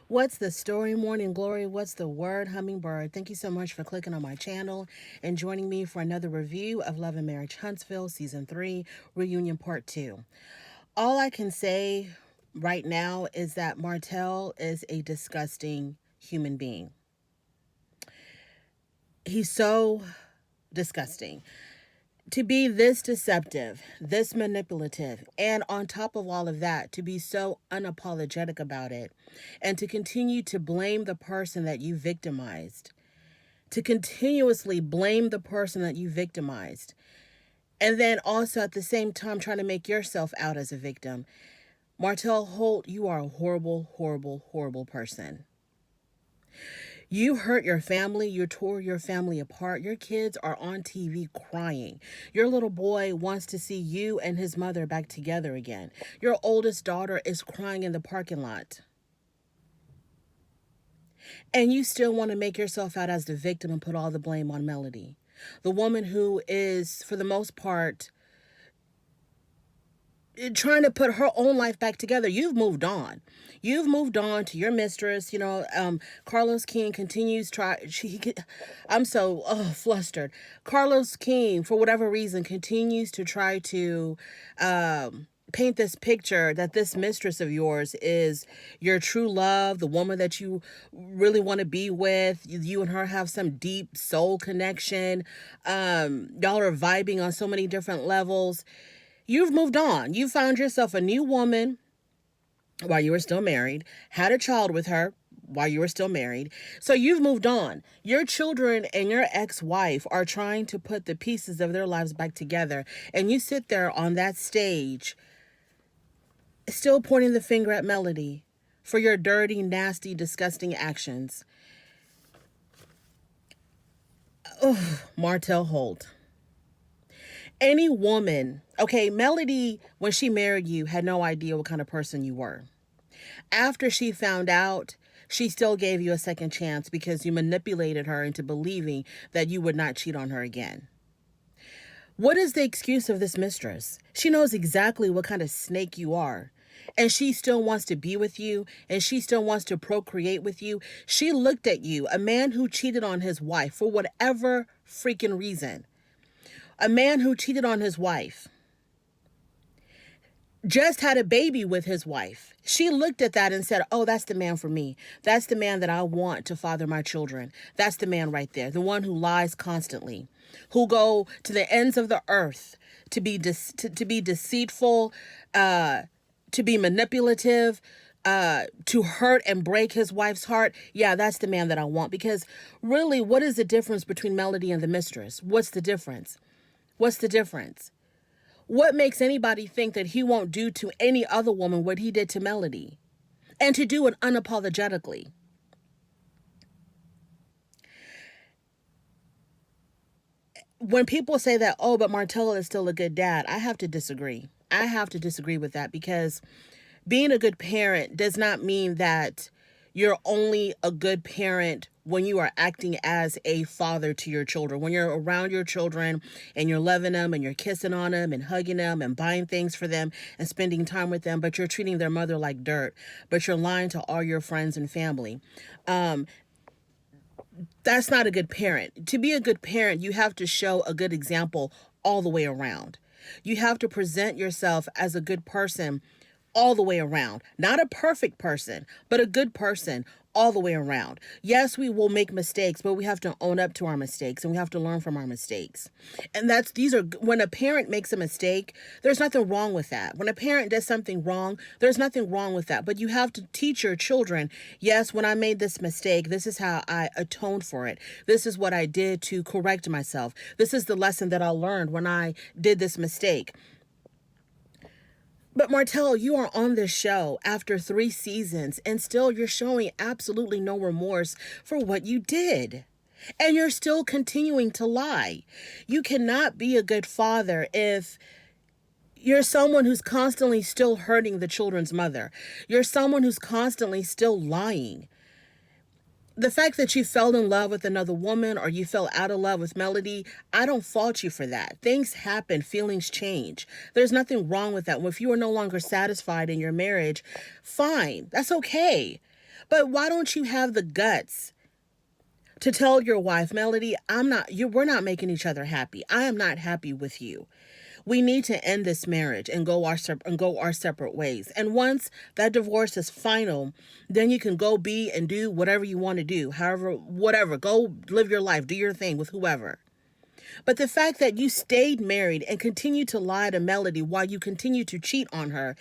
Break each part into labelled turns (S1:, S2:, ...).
S1: What's the story, Morning Glory? What's the word, Hummingbird? Thank you so much for clicking on my channel and joining me for another review of Love and Marriage Huntsville Season 3, Reunion Part 2. All I can say right now is that Martell is a disgusting human being. He's so disgusting. To be this deceptive, this manipulative, and on top of all of that, to be so unapologetic about it, and to continue to blame the person that you victimized, to continuously blame the person that you victimized, and then also at the same time trying to make yourself out as a victim. Martell Holt, you are a horrible, horrible, horrible person. You hurt your family. You tore your family apart. Your kids are on TV crying. Your little boy wants to see you and his mother back together again. Your oldest daughter is crying in the parking lot. And you still want to make yourself out as the victim and put all the blame on Melody, the woman who is, for the most part, trying to put her own life back together. You've moved on. You've moved on to your mistress. Carlos King continues I'm so flustered. Carlos King, for whatever reason, continues to try to paint this picture that this mistress of yours is your true love, the woman that you really want to be with. You and her have some deep soul connection. Y'all are vibing on so many different levels. You've moved on. You found yourself a new woman while you were still married, had a child with her while you were still married. So you've moved on. Your children and your ex-wife are trying to put the pieces of their lives back together. And you sit there on that stage still pointing the finger at Melody for your dirty, nasty, disgusting actions. Oh, Martell Holt. Any woman, okay, Melody, when she married you, had no idea what kind of person you were. After she found out, she still gave you a second chance because you manipulated her into believing that you would not cheat on her again. What is the excuse of this mistress? She knows exactly what kind of snake you are. And she still wants to be with you, and she still wants to procreate with you. She looked at you, a man who cheated on his wife for whatever freaking reason. A man who cheated on his wife, just had a baby with his wife. She looked at that and said, oh, that's the man for me. That's the man that I want to father my children. That's the man right there. The one who lies constantly, who go to the ends of the earth to be deceitful, to be manipulative, to hurt and break his wife's heart. Yeah, that's the man that I want. Because really, what is the difference between Melody and the mistress? What's the difference? What's the difference? What makes anybody think that he won't do to any other woman what he did to Melody? And to do it unapologetically. When people say that, oh, but Martell is still a good dad, I have to disagree. I have to disagree with that because being a good parent does not mean that you're only a good parent when you are acting as a father to your children. When you're around your children and you're loving them and you're kissing on them and hugging them and buying things for them and spending time with them, but you're treating their mother like dirt, but you're lying to all your friends and family. That's not a good parent. To be a good parent, you have to show a good example all the way around. You have to present yourself as a good person all the way around. Not a perfect person, but a good person all the way around. Yes, we will make mistakes, but we have to own up to our mistakes and we have to learn from our mistakes. And when a parent makes a mistake, there's nothing wrong with that. When a parent does something wrong, there's nothing wrong with that. But you have to teach your children, yes, when I made this mistake, this is how I atoned for it. This is what I did to correct myself. This is the lesson that I learned when I did this mistake. But Martell, you are on this show after 3 seasons and still you're showing absolutely no remorse for what you did. And you're still continuing to lie. You cannot be a good father if you're someone who's constantly still hurting the children's mother. You're someone who's constantly still lying. The fact that you fell in love with another woman or you fell out of love with Melody, I don't fault you for that. Things happen. Feelings change. There's nothing wrong with that. If you are no longer satisfied in your marriage, fine. That's okay. But why don't you have the guts to tell your wife, Melody, we're not making each other happy. I am not happy with you. We need to end this marriage and go our separate ways. And once that divorce is final, then you can go be and do whatever you want to do. However, whatever, go live your life, do your thing with whoever. But the fact that you stayed married and continue to lie to Melody while you continue to cheat on her,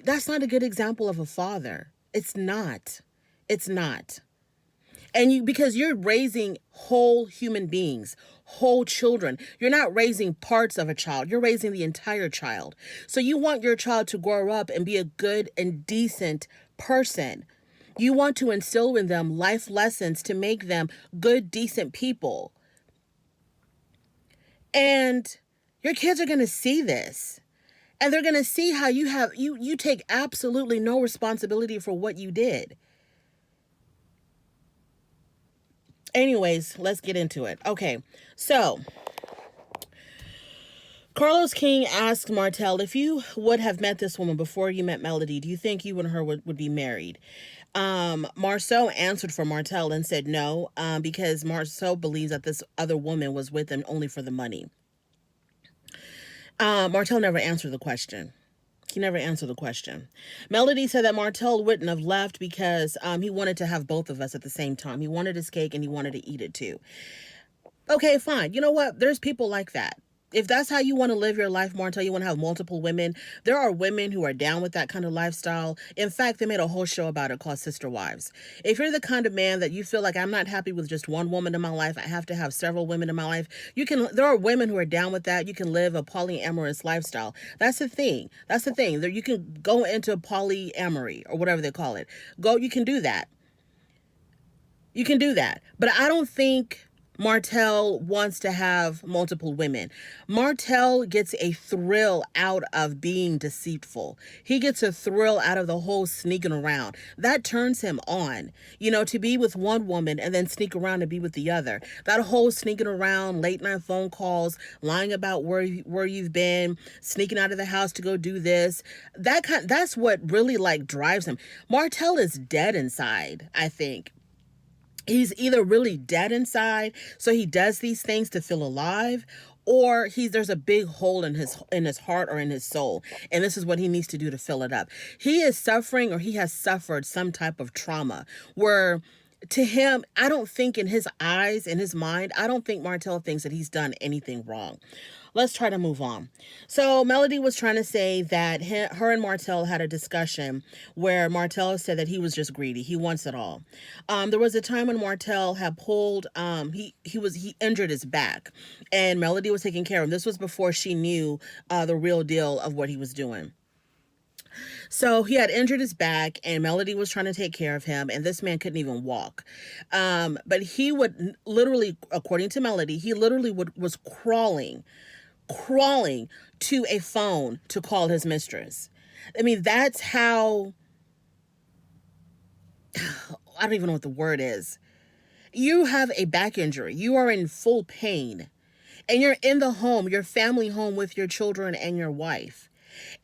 S1: that's not a good example of a father. It's not. It's not. And because you're raising whole human beings, whole children. You're not raising parts of a child. You're raising the entire child. So you want your child to grow up and be a good and decent person. You want to instill in them life lessons to make them good, decent people. And your kids are going to see this. And they're going to see how you take absolutely no responsibility for what you did. Anyways, let's get into it. Okay, so Carlos King asked Martell, if you would have met this woman before you met Melody, do you think you and her would be married? Marceau answered for Martell and said no, because Marceau believes that this other woman was with him only for the money. Martell never answered the question. He never answered the question. Melody said that Martell wouldn't have left because he wanted to have both of us at the same time. He wanted his cake and he wanted to eat it too. Okay, fine. You know what? There's people like that. If that's how you want to live your life, Martell, you want to have multiple women. There are women who are down with that kind of lifestyle. In fact, they made a whole show about it called Sister Wives. If you're the kind of man that you feel like, I'm not happy with just one woman in my life, I have to have several women in my life, there are women who are down with that. You can live a polyamorous lifestyle. That's the thing. That's the thing. You can go into polyamory or whatever they call it. You can do that. You can do that. But I don't think Martell wants to have multiple women. Martell gets a thrill out of being deceitful. He gets a thrill out of the whole sneaking around. That turns him on. To be with one woman and then sneak around and be with the other. That whole sneaking around, late night phone calls, lying about where you've been, sneaking out of the house to go do this. That's what really drives him. Martell is dead inside, I think. He's either really dead inside, so he does these things to feel alive, or there's a big hole in his heart or in his soul, and this is what he needs to do to fill it up. He is suffering, or he has suffered some type of trauma where, to him, I don't think in his eyes, in his mind, I don't think Martell thinks that he's done anything wrong. Let's try to move on. So Melody was trying to say that her and Martell had a discussion where Martell said that he was just greedy. He wants it all. There was a time when Martell had pulled, he injured his back, and Melody was taking care of him. This was before she knew the real deal of what he was doing. So he had injured his back, and Melody was trying to take care of him, and this man couldn't even walk. But he would literally, according to Melody, he literally was crawling to a phone to call his mistress. I mean, that's how, I don't even know what the word is. You have a back injury. You are in full pain, and you're in the home, your family home with your children and your wife.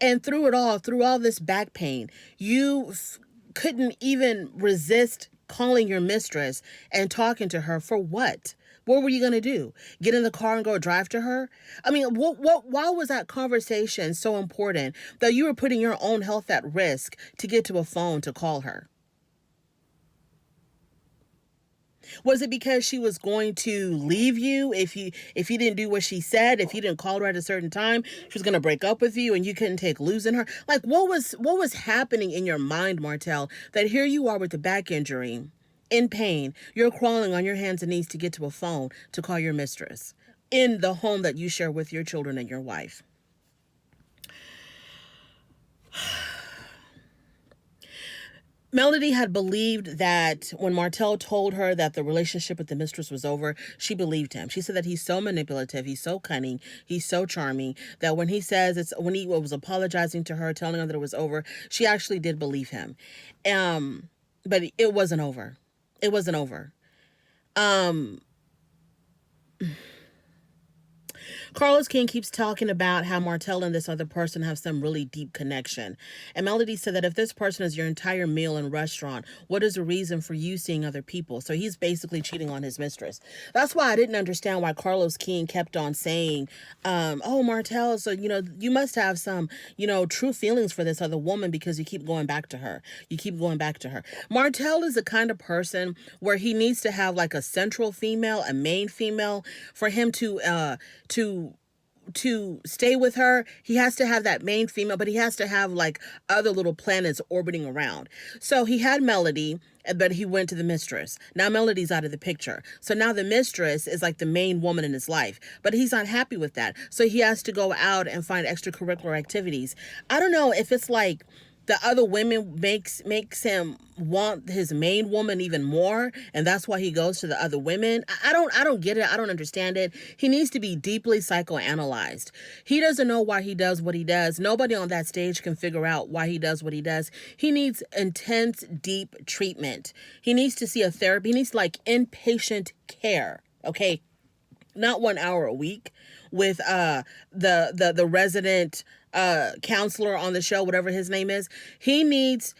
S1: And through all this back pain, you couldn't even resist calling your mistress and talking to her for what? What were you going to do? Get in the car and go drive to her? I mean, why was that conversation so important that you were putting your own health at risk to get to a phone to call her? Was it because she was going to leave you if you didn't do what she said? If you didn't call her at a certain time, she was going to break up with you and you couldn't take losing her? What was happening in your mind, Martell, that here you are with the back injury, in pain, you're crawling on your hands and knees to get to a phone to call your mistress in the home that you share with your children and your wife? Melody had believed that when Martell told her that the relationship with the mistress was over, she believed him. She said that he's so manipulative, he's so cunning, he's so charming, that when he was apologizing to her, telling her that it was over, she actually did believe him. But it wasn't over. It wasn't over. Carlos King keeps talking about how Martell and this other person have some really deep connection. And Melody said that if this person is your entire meal and restaurant, what is the reason for you seeing other people? So he's basically cheating on his mistress. That's why I didn't understand why Carlos King kept on saying, oh, Martell, so, you must have some, true feelings for this other woman because you keep going back to her. You keep going back to her. Martell is the kind of person where he needs to have like a central female, a main female, for him to stay with her. He has to have that main female, but he has to have like other little planets orbiting around. So he had Melody, but he went to the mistress. Now Melody's out of the picture. So now the mistress is like the main woman in his life, but he's not happy with that. So he has to go out and find extracurricular activities. I don't know if it's like the other women makes him want his main woman even more, and that's why he goes to the other women. I don't get it. I don't understand it. He needs to be deeply psychoanalyzed. He doesn't know why he does what he does. Nobody on that stage can figure out why he does what he does. He needs intense, deep treatment. He needs to see a therapist. He needs like inpatient care. Okay, not 1 hour a week with the resident counselor on the show, whatever his name is. He needs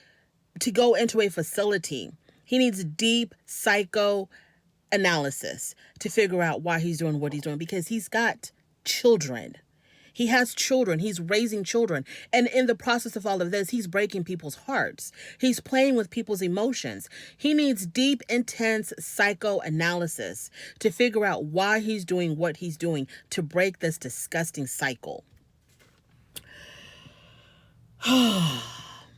S1: to go into a facility. He needs deep psychoanalysis to figure out why he's doing what he's doing, because he's got children. He has children. He's raising children. And in the process of all of this, he's breaking people's hearts. He's playing with people's emotions. He needs deep, intense psychoanalysis to figure out why he's doing what he's doing to break this disgusting cycle.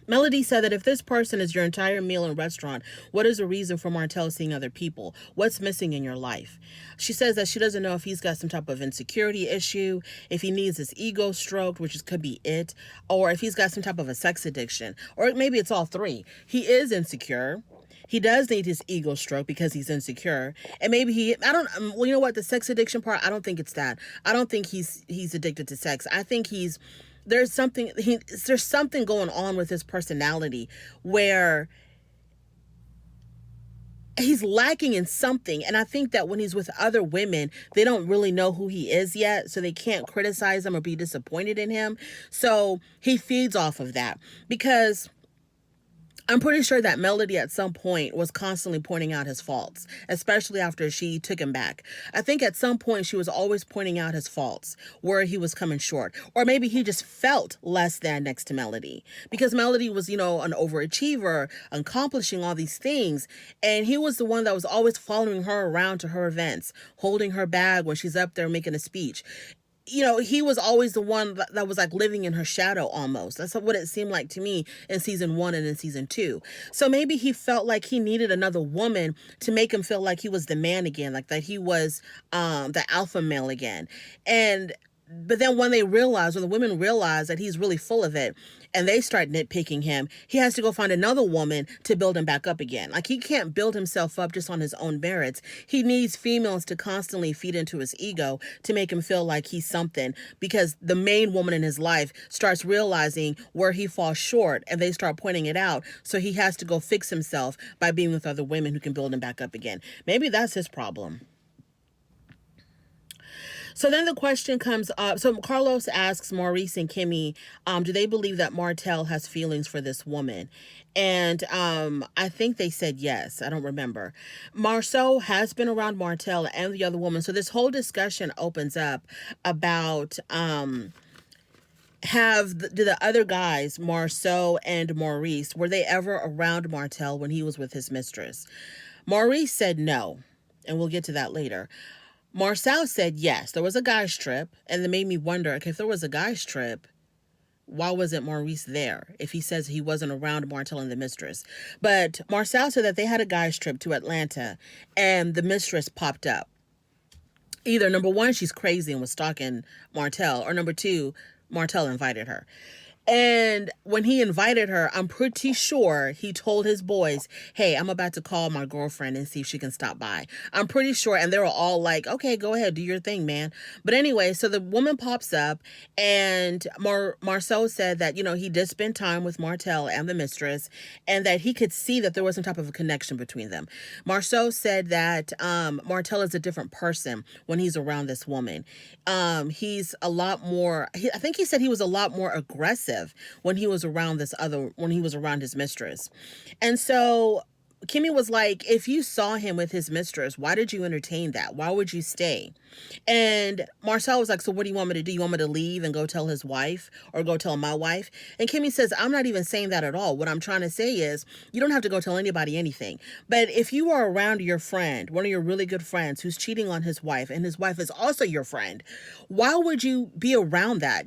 S1: Melody said that if this person is your entire meal and restaurant, what is the reason for Martell seeing other people? What's missing in your life? She says that she doesn't know if he's got some type of insecurity issue, if he needs his ego stroked, could be it, or if he's got some type of a sex addiction, or maybe it's all three. He is insecure. He does need his ego stroked because he's insecure. And maybe well, you know what? The sex addiction part, I don't think it's that. I don't think he's addicted to sex. I think there's something going on with his personality where he's lacking in something. And I think that when he's with other women, they don't really know who he is yet, so they can't criticize him or be disappointed in him. So he feeds off of that, because I'm pretty sure that Melody at some point was constantly pointing out his faults, especially after she took him back. I think at some point she was always pointing out his faults, where he was coming short. Or maybe he just felt less than next to Melody, because Melody was, an overachiever, accomplishing all these things. And he was the one that was always following her around to her events, holding her bag when she's up there making a speech. He was always the one that was like living in her shadow almost. That's what it seemed like to me in season 1 and in season 2. So maybe he felt like he needed another woman to make him feel like he was the man again, like that he was the alpha male again. But then when the women realize that he's really full of it and they start nitpicking him, he has to go find another woman to build him back up again. Like, he can't build himself up just on his own merits. He needs females to constantly feed into his ego to make him feel like he's something, because the main woman in his life starts realizing where he falls short and they start pointing it out. So he has to go fix himself by being with other women who can build him back up again. Maybe that's his problem. So then the question comes up. So Carlos asks Maurice and Kimmy, do they believe that Martell has feelings for this woman? And I think they said yes. I don't remember. Marceau has been around Martell and the other woman. So this whole discussion opens up about do the other guys, Marceau and Maurice, were they ever around Martell when he was with his mistress? Maurice said no, and we'll get to that later. Marceau said yes, there was a guy's trip, and it made me wonder, okay, if there was a guy's trip, why wasn't Maurice there if he says he wasn't around Martell and the mistress? But Marceau said that they had a guy's trip to Atlanta, and the mistress popped up. Either, number one, she's crazy and was stalking Martell, or number two, Martell invited her. And when he invited her, I'm pretty sure he told his boys, hey, I'm about to call my girlfriend and see if she can stop by. I'm pretty sure. And they were all like, okay, go ahead, do your thing, man. But anyway, so the woman pops up, and Marceau said that, he did spend time with Martell and the mistress, and that he could see that there was some type of a connection between them. Marceau said that Martell is a different person when he's around this woman. He's a lot more, I think he said he was a lot more aggressive when he was around when he was around his mistress. And so Kimmy was like, if you saw him with his mistress, why did you entertain that? Why would you stay? And Marcel was like, so what do you want me to do? You want me to leave and go tell his wife or go tell my wife? And Kimmy says, I'm not even saying that at all. What I'm trying to say is you don't have to go tell anybody anything. But if you are around your friend, one of your really good friends who's cheating on his wife, and his wife is also your friend, why would you be around that?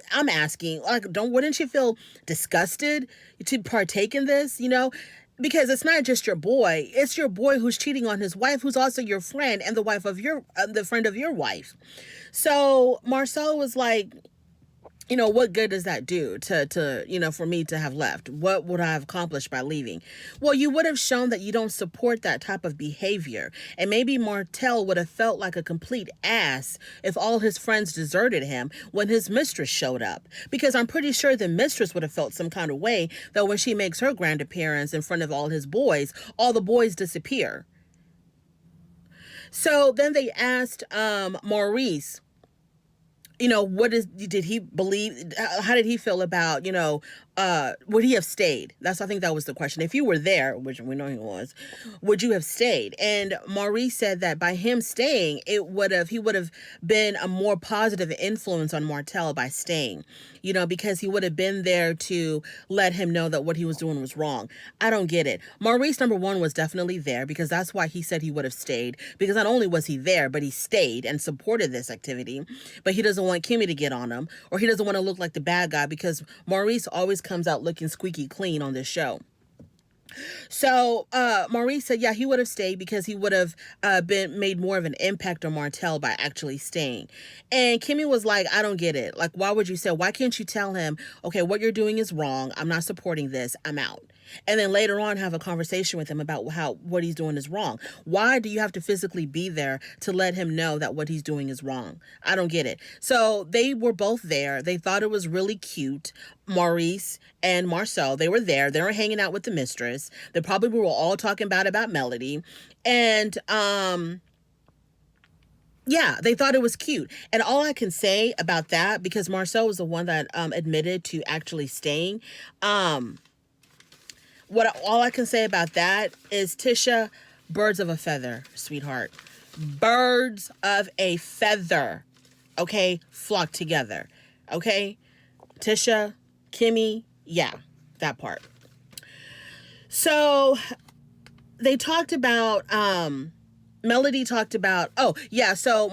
S1: I'm asking, wouldn't you feel disgusted to partake in this, Because it's not just your boy, it's your boy who's cheating on his wife, who's also your friend and the wife of the friend of your wife. So Marcel was like, what good does that do to for me to have left? What would I have accomplished by leaving? Well, you would have shown that you don't support that type of behavior. And maybe Martell would have felt like a complete ass if all his friends deserted him when his mistress showed up. Because I'm pretty sure the mistress would have felt some kind of way that when she makes her grand appearance in front of all his boys, all the boys disappear. So then they asked Maurice, did he believe, how did he feel about, would he have stayed? I think that was the question. If you were there, which we know he was, would you have stayed? And Maurice said that by him staying, he would have been a more positive influence on Martell by staying, because he would have been there to let him know that what he was doing was wrong. I don't get it. Maurice, number one, was definitely there because that's why he said he would have stayed, because not only was he there, but he stayed and supported this activity, but he doesn't want Kimmy to get on him, or he doesn't want to look like the bad guy, because Maurice always comes out looking squeaky clean on this show. So Maurice said, yeah, he would have stayed because he would have been made more of an impact on Martell by actually staying. And Kimmy was like, I don't get it. Like, why would you say, why can't you tell him, okay, what you're doing is wrong. I'm not supporting this. I'm out. And then later on have a conversation with him about what he's doing is wrong. Why do you have to physically be there to let him know that what he's doing is wrong? I don't get it. So they were both there. They thought it was really cute. Maurice and Marcel, they were there. They were hanging out with the mistress. They probably were all talking about Melody. And yeah, they thought it was cute. And all I can say about that, because Marcel was the one that admitted to actually staying, all I can say about that is, Tisha, birds of a feather, sweetheart. Birds of a feather, okay? Flock together, okay? Tisha, Kimmy, yeah, that part. So they talked about, Melody talked about, so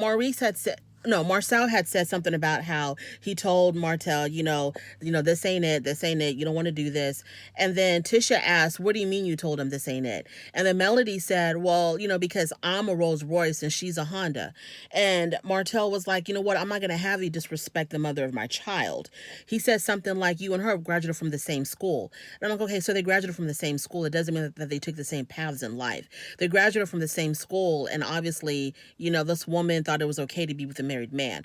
S1: Marcel had said something about how he told Martell, this ain't it, you don't want to do this. And then Tisha asked, what do you mean you told him this ain't it? And then Melody said, well, because I'm a Rolls Royce and she's a Honda. And Martell was like, you know what, I'm not going to have you disrespect the mother of my child. He said something like, you and her graduated from the same school. And I'm like, okay, so they graduated from the same school. It doesn't mean that they took the same paths in life. They graduated from the same school, and obviously, this woman thought it was okay to be with a married man.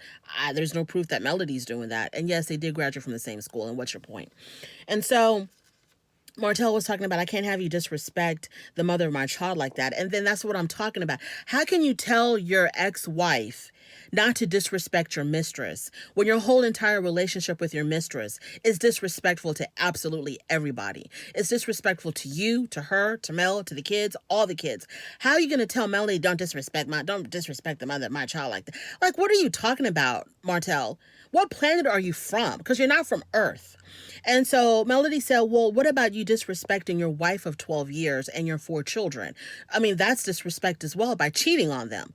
S1: There's no proof that Melody's doing that. And yes, they did graduate from the same school. And what's your point? And so Martell was talking about, I can't have you disrespect the mother of my child like that. And then that's what I'm talking about. How can you tell your ex-wife not to disrespect your mistress when your whole entire relationship with your mistress is disrespectful to absolutely everybody? It's disrespectful to you, to her, to Mel, to the kids, all the kids. How are you going to tell Melody, don't disrespect the mother of my child like that? Like, what are you talking about, Martell? What planet are you from? Because you're not from Earth. And so Melody said, well, what about you disrespecting your wife of 12 years and your 4 children? I mean, that's disrespect as well by cheating on them.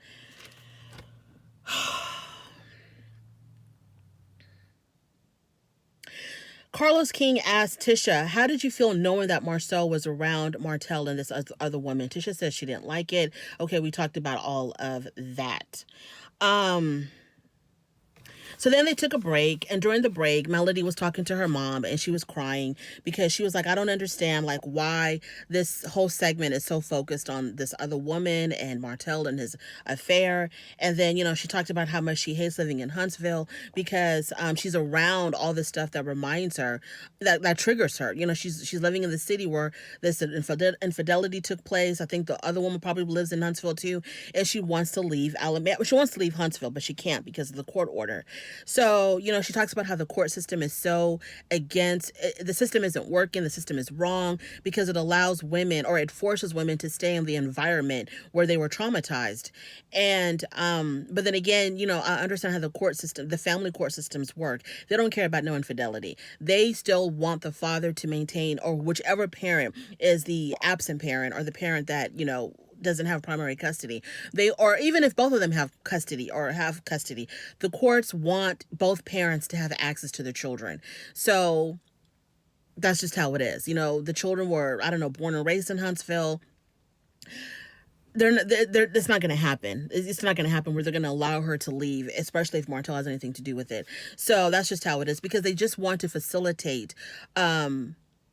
S1: Carlos King asked Tisha, how did you feel knowing that Marcel was around Martell and this other woman? Tisha said she didn't like it. Okay, we talked about all of that. So then they took a break, and during the break, Melody was talking to her mom, and she was crying because she was like, I don't understand, like, why this whole segment is so focused on this other woman and Martell and his affair. And then, she talked about how much she hates living in Huntsville because she's around all this stuff that reminds her, that triggers her. She's living in the city where this infidelity took place. I think the other woman probably lives in Huntsville too, and she wants to leave Alabama. She wants to leave Huntsville, but she can't because of the court order. So, she talks about how the court system is so against, the system isn't working, the system is wrong because it allows women, or it forces women to stay in the environment where they were traumatized. And, but then again, I understand how the family court systems work. They don't care about no infidelity. They still want the father to maintain, or whichever parent is the absent parent, or the parent that, doesn't have primary custody. Or even if both of them have custody, the courts want both parents to have access to their children. So that's just how it is. The children were, I don't know, born and raised in Huntsville. It's not going to happen. It's not going to happen where they're going to allow her to leave, especially if Martell has anything to do with it. So that's just how it is, because they just want to facilitate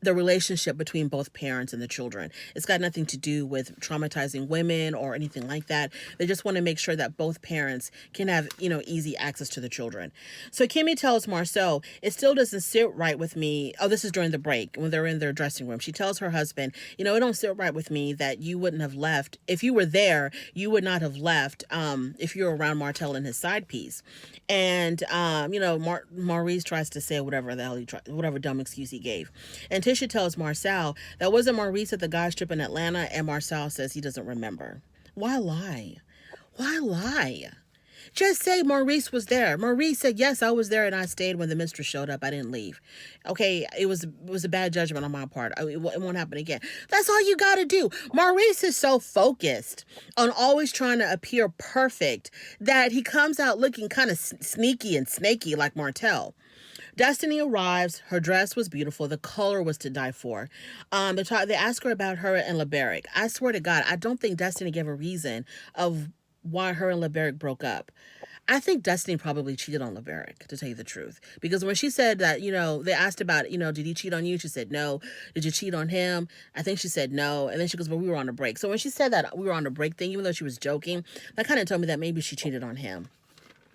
S1: the relationship between both parents and the children. It's got nothing to do with traumatizing women or anything like that. They just want to make sure that both parents can have, easy access to the children. So Kimmy tells Marceau, it still doesn't sit right with me. Oh, this is during the break when they're in their dressing room. She tells her husband, it don't sit right with me that you wouldn't have left. If you were there, you would not have left if you were around Martell and his side piece. And, Maurice tries to say whatever the hell whatever dumb excuse he gave. And Tisha tells Marcel that wasn't Maurice at the guy strip in Atlanta, and Marcel says he doesn't remember. Why lie? Why lie? Just say Maurice was there. Maurice said, yes, I was there and I stayed when the mistress showed up. I didn't leave. Okay, it was a bad judgment on my part. It won't happen again. That's all you got to do. Maurice is so focused on always trying to appear perfect that he comes out looking kind of sneaky and snaky like Martell. Destiny arrives. Her dress was beautiful. The color was to die for. They ask her about her and LeBerick. I swear to God, I don't think Destiny gave a reason of why her and LeBerick broke up. I think Destiny probably cheated on LeBerick, to tell you the truth. Because when she said that, they asked about, did he cheat on you? She said no. Did you cheat on him? I think she said no. And then she goes, well, we were on a break. So when she said that we were on a break thing, even though she was joking, that kind of told me that maybe she cheated on him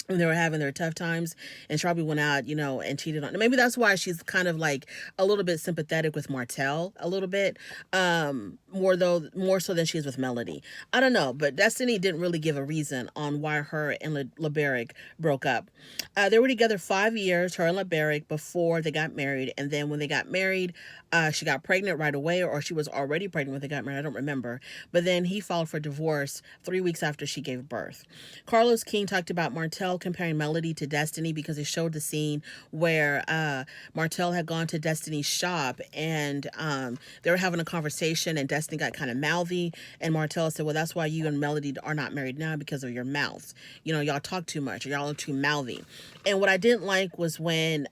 S1: when they were having their tough times, and she probably went out, and cheated on. Maybe that's why she's kind of like a little bit sympathetic with Martell, a little bit, more so than she is with Melody. I don't know, but Destiny didn't really give a reason on why her and LeBerick broke up. They were together 5 years, her and LeBerick, before they got married, and then when they got married, she got pregnant right away, or she was already pregnant when they got married. I don't remember. But then he filed for divorce 3 weeks after she gave birth. Carlos King talked about Martell comparing Melody to Destiny because he showed the scene where Martell had gone to Destiny's shop, and they were having a conversation, and Destiny got kind of mouthy, and Martell said, well, that's why you and Melody are not married now, because of your mouths. Y'all talk too much, or y'all are too mouthy. And what I didn't like was when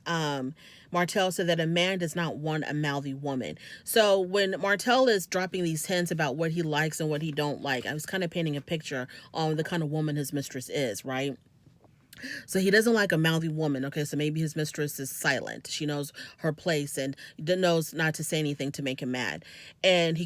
S1: Martell said that a man does not want a mouthy woman. So when Martell is dropping these hints about what he likes and what he don't like, I was kind of painting a picture on the kind of woman his mistress is, right? So he doesn't like a mouthy woman. Okay, so maybe his mistress is silent. She knows her place and knows not to say anything to make him mad. And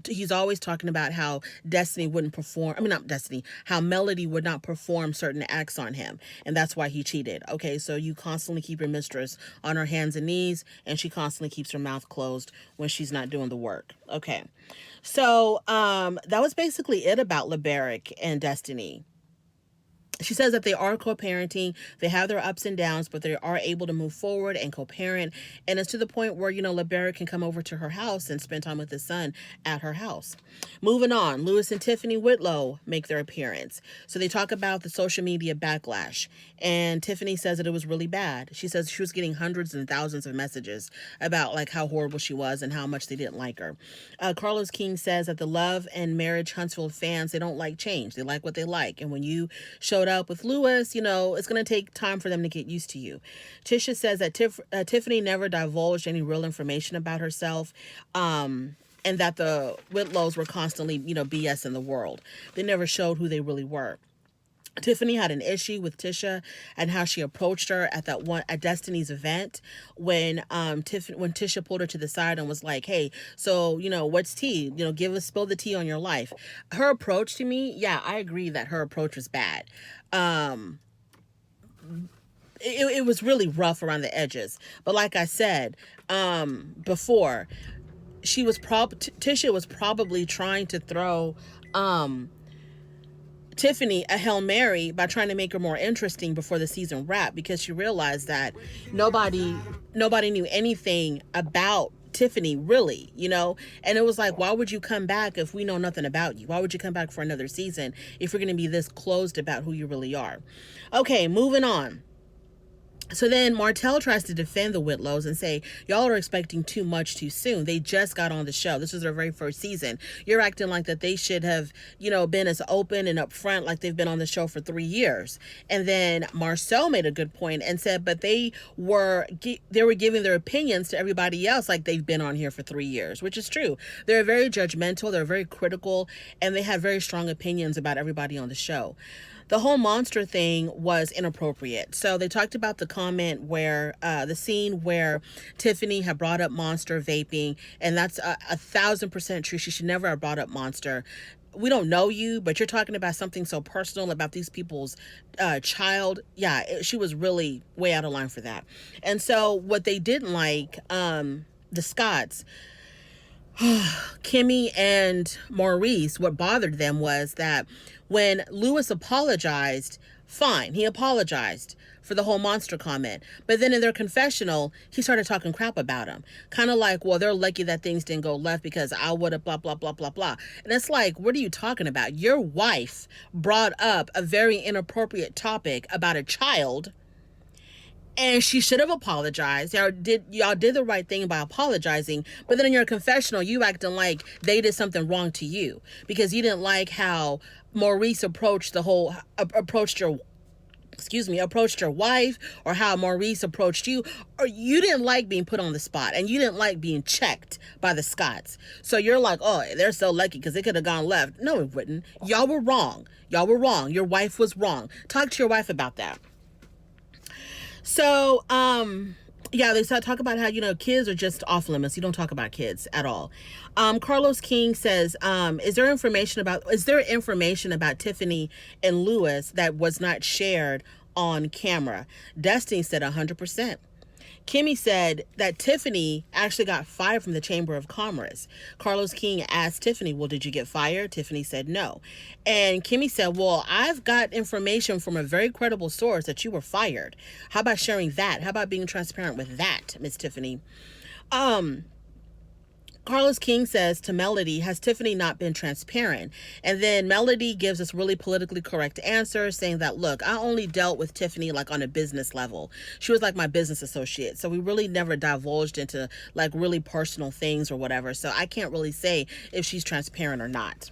S1: he's always talking about how Destiny wouldn't perform. I mean, not Destiny, how Melody would not perform certain acts on him. And that's why he cheated. Okay, so you constantly keep your mistress on her hands and knees, and she constantly keeps her mouth closed when she's not doing the work. Okay, so that was basically it about LeBerick and Destiny. She says that they are co-parenting. They have their ups and downs, but they are able to move forward and co-parent. And it's to the point where, LeBerick can come over to her house and spend time with his son at her house. Moving on, Lewis and Tiffany Whitlow make their appearance. So they talk about the social media backlash. And Tiffany says that it was really bad. She says she was getting hundreds and thousands of messages about like how horrible she was and how much they didn't like her. Carlos King says that the Love and Marriage Huntsville fans, they don't like change. They like what they like. And when you showed up with Lewis, it's going to take time for them to get used to you. Tisha says that Tiffany never divulged any real information about herself, and that the Whitlows were constantly, BS in the world. They never showed who they really were. Tiffany had an issue with Tisha and how she approached her at that one at Destiny's event when when Tisha pulled her to the side and was like, "Hey, so what's tea? Spill the tea on your life." Her approach to me, yeah, I agree that her approach was bad. It was really rough around the edges. But like I said before, Tisha was probably trying to throw Tiffany a Hail Mary by trying to make her more interesting before the season wrapped, because she realized that nobody knew anything about Tiffany, really, and it was like, why would you come back if we know nothing about you? Why would you come back for another season if you're going to be this closed about who you really are? Okay, moving on. So then Martell tries to defend the Whitlows and say, y'all are expecting too much too soon. They just got on the show. This was their very first season. You're acting like that they should have, been as open and upfront like they've been on the show for 3 years. And then Marcel made a good point and said, but they were giving their opinions to everybody else like they've been on here for 3 years, which is true. They're very judgmental. They're very critical, and they have very strong opinions about everybody on the show. The whole monster thing was inappropriate. So they talked about the comment where, the scene where Tiffany had brought up monster vaping, and that's 1,000% true. She should never have brought up monster. We don't know you, but you're talking about something so personal about these people's child. Yeah, she was really way out of line for that. And so what they didn't like, the Scotts, Kimmy and Maurice, what bothered them was that when Lewis apologized, fine, he apologized for the whole monster comment. But then in their confessional, he started talking crap about him. Kind of like, well, they're lucky that things didn't go left because I would have blah, blah, blah, blah, blah. And it's like, what are you talking about? Your wife brought up a very inappropriate topic about a child, and she should have apologized. Y'all did the right thing by apologizing. But then in your confessional, you acting like they did something wrong to you because you didn't like how Maurice approached your wife, or how Maurice approached you, or you didn't like being put on the spot, and you didn't like being checked by the Scotts. So you're like, oh, they're so lucky because they could have gone left. No, it wouldn't. Y'all were wrong. Your wife was wrong. Talk to your wife about that. So, yeah, they talk about how, kids are just off limits. You don't talk about kids at all. Carlos King says, is there information about Tiffany and Lewis that was not shared on camera? Destiny said 100%. Kimmy said that Tiffany actually got fired from the Chamber of Commerce. Carlos King asked Tiffany, well, did you get fired? Tiffany said no. And Kimmy said, well, I've got information from a very credible source that you were fired. How about sharing that? How about being transparent with that, Miss Tiffany? Carlos King says to Melody, has Tiffany not been transparent? And then Melody gives us really politically correct answer, saying that, look, I only dealt with Tiffany like on a business level. She was like my business associate. So we really never divulged into like really personal things or whatever. So I can't really say if she's transparent or not.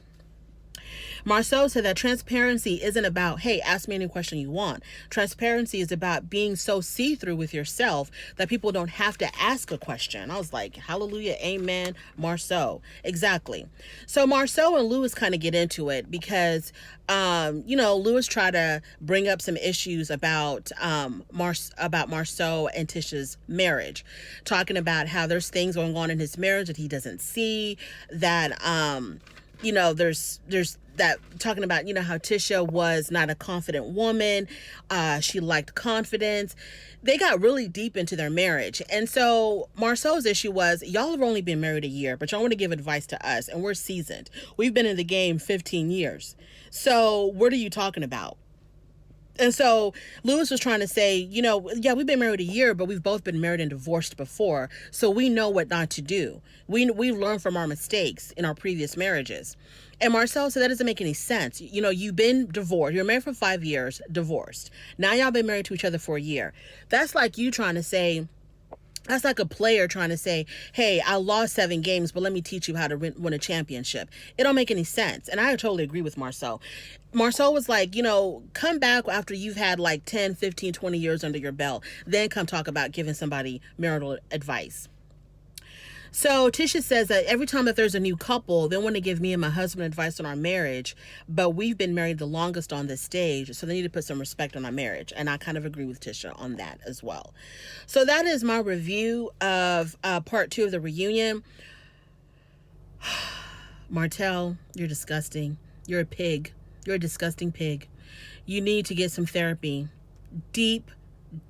S1: Marceau said that transparency isn't about, hey, ask me any question you want. Transparency is about being so see-through with yourself that people don't have to ask a question. I was like, hallelujah, amen, Marceau. Exactly. So Marceau and Lewis kind of get into it because, Lewis tried to bring up some issues about Marceau and Tisha's marriage, talking about how there's things going on in his marriage that he doesn't see, that, there's that talking about, how Tisha was not a confident woman. She lacked confidence. They got really deep into their marriage. And so Marceau's issue was, y'all have only been married a year, but y'all want to give advice to us, and we're seasoned. We've been in the game 15 years. So what are you talking about? And so Lewis was trying to say, yeah, we've been married a year, but we've both been married and divorced before. So we know what not to do. We've learned from our mistakes in our previous marriages. And Marcel said that doesn't make any sense. You've been divorced. You're married for 5 years, divorced. Now y'all been married to each other for a year. That's like you trying to say, that's like a player trying to say, hey, I lost 7 games, but let me teach you how to win a championship. It don't make any sense. And I totally agree with Marcel. Marcel was like, come back after you've had like 10, 15, 20 years under your belt. Then come talk about giving somebody marital advice. So Tisha says that every time that there's a new couple, they want to give me and my husband advice on our marriage, but we've been married the longest on this stage, so they need to put some respect on our marriage. And I kind of agree with Tisha on that as well. So that is my review of part 2 of the reunion. Martell, you're disgusting. You're a pig. You're a disgusting pig. You need to get some therapy. Deep,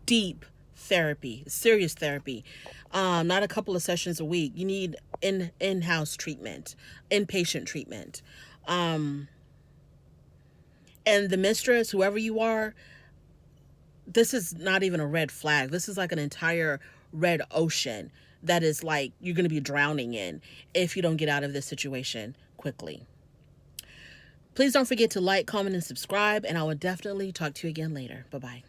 S1: deep therapy. Serious therapy. Not a couple of sessions a week. You need in-house treatment. Inpatient treatment. And the mistress, whoever you are, this is not even a red flag. This is like an entire red ocean that is like you're going to be drowning in if you don't get out of this situation quickly. Please don't forget to like, comment, and subscribe, and I will definitely talk to you again later. Bye-bye.